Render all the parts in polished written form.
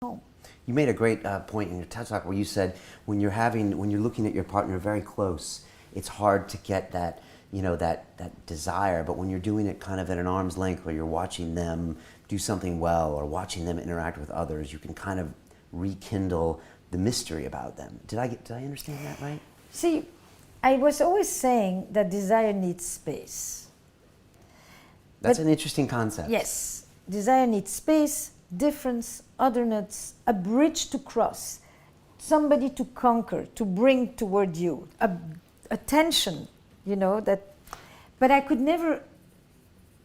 home. You made a great point in your TED Talk where you said when you're looking at your partner very close, it's hard to get that, that desire. But when you're doing it kind of at an arm's length, where you're watching them do something well or watching them interact with others, you can kind of rekindle the mystery about them. Did I understand that right? See, I was always saying that desire needs space. That's an interesting concept. Yes, desire needs space, difference, otherness, a bridge to cross, somebody to conquer, to bring toward you, a tension, that. But I could never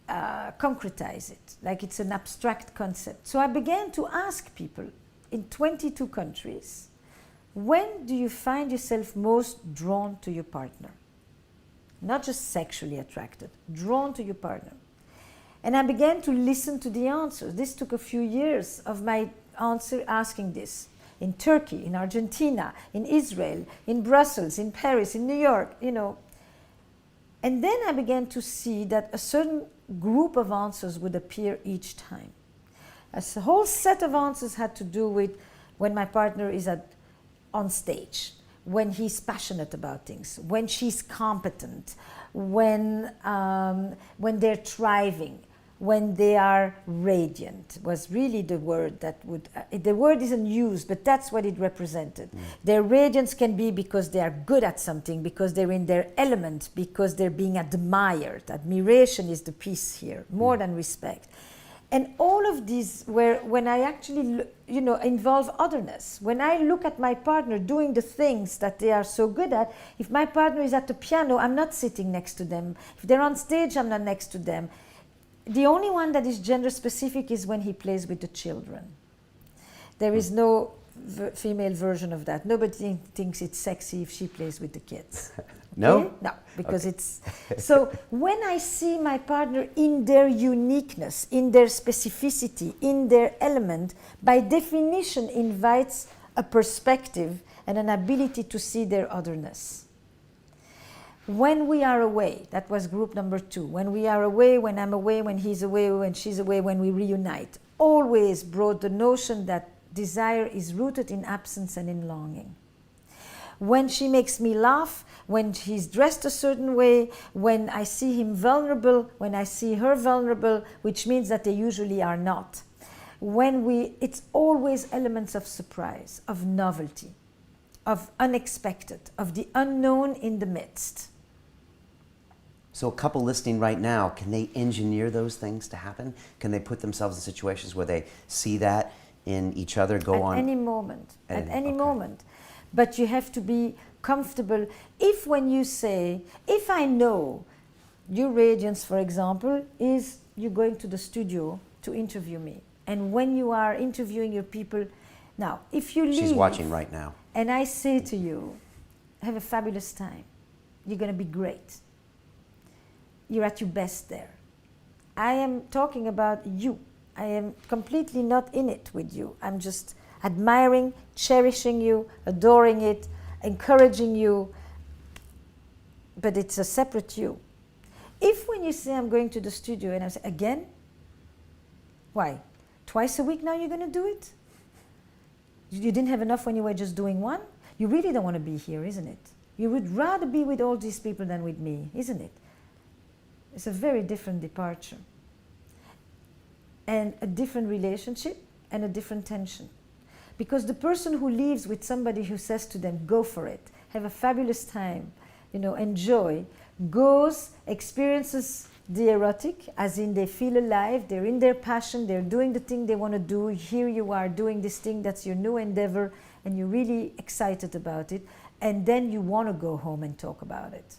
concretize it, like it's an abstract concept. So I began to ask people in 22 countries, when do you find yourself most drawn to your partner? Not just sexually attracted, drawn to your partner. And I began to listen to the answers. This took a few years of my asking this. In Turkey, in Argentina, in Israel, in Brussels, in Paris, in New York, And then I began to see that a certain group of answers would appear each time. A whole set of answers had to do with when my partner is on stage, when he's passionate about things, when she's competent, when they're thriving, when they are radiant, was really the word that would, the word isn't used, but that's what it represented. Their radiance can be because they are good at something, because they're in their element, because they're being admired. Admiration is the piece here, more than respect. And all of these were, when I actually, involve otherness. When I look at my partner doing the things that they are so good at, if my partner is at the piano, I'm not sitting next to them. If they're on stage, I'm not next to them. The only one that is gender specific is when he plays with the children. There is no female version of that. Nobody thinks it's sexy if she plays with the kids. No? Okay? No, because it's... So when I see my partner in their uniqueness, in their specificity, in their element, by definition invites a perspective and an ability to see their otherness. When we are away, that was group number 2, when we are away, when I'm away, when he's away, when she's away, when we reunite, always brought the notion that desire is rooted in absence and in longing. When she makes me laugh, when he's dressed a certain way, when I see him vulnerable, when I see her vulnerable, which means that they usually are not. It's always elements of surprise, of novelty, of unexpected, of the unknown in the midst. So a couple listening right now, can they engineer those things to happen? Can they put themselves in situations where they see that in each other At any moment. At any moment. But you have to be comfortable. If when you say, if I know your radiance, for example, is you're going to the studio to interview me. And when you are interviewing your people, now, if you leave... She's watching right now. And I say to you, have a fabulous time. You're going to be great. You're at your best there. I am talking about you. I am completely not in it with you. I'm just admiring, cherishing you, adoring it, encouraging you, but it's a separate you. If when you say I'm going to the studio and I say, again? Why? Twice a week now you're going to do it? You didn't have enough when you were just doing one? You really don't want to be here, isn't it? You would rather be with all these people than with me, isn't it? It's a very different departure. And a different relationship and a different tension. Because the person who leaves with somebody who says to them, go for it, have a fabulous time, enjoy, goes, experiences the erotic, as in they feel alive, they're in their passion, they're doing the thing they want to do, here you are doing this thing that's your new endeavor, and you're really excited about it, and then you want to go home and talk about it.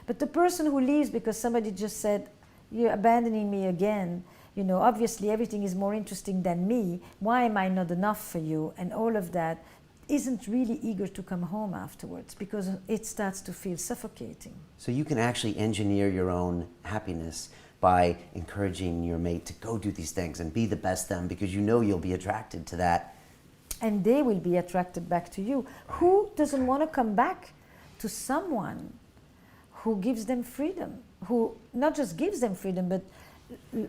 But the person who leaves because somebody just said, you're abandoning me again, obviously everything is more interesting than me, why am I not enough for you, and all of that, isn't really eager to come home afterwards because it starts to feel suffocating. So you can actually engineer your own happiness by encouraging your mate to go do these things and be the best them, because you'll be attracted to that. And they will be attracted back to you. Who doesn't want to come back to someone who gives them freedom, who not just gives them freedom, but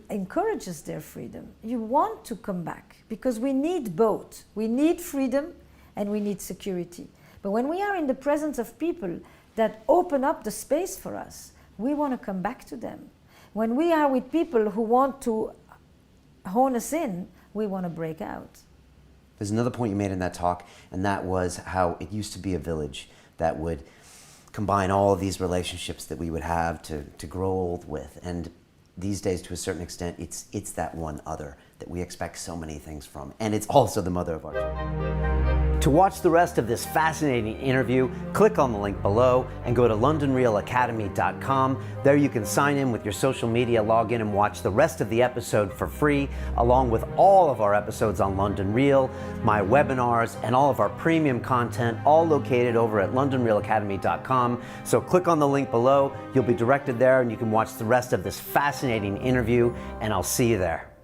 encourages their freedom. You want to come back because we need both. We need freedom and we need security. But when we are in the presence of people that open up the space for us, we want to come back to them. When we are with people who want to hone us in, we want to break out. There's another point you made in that talk, and that was how it used to be a village that would combine all of these relationships that we would have to grow old with. And these days, to a certain extent, it's that one other that we expect so many things from. And it's also the mother of our children. To watch the rest of this fascinating interview, click on the link below and go to londonrealacademy.com. There you can sign in with your social media, log in and watch the rest of the episode for free, along with all of our episodes on London Real, my webinars, and all of our premium content, all located over at londonrealacademy.com. So click on the link below, you'll be directed there and you can watch the rest of this fascinating interview, and I'll see you there.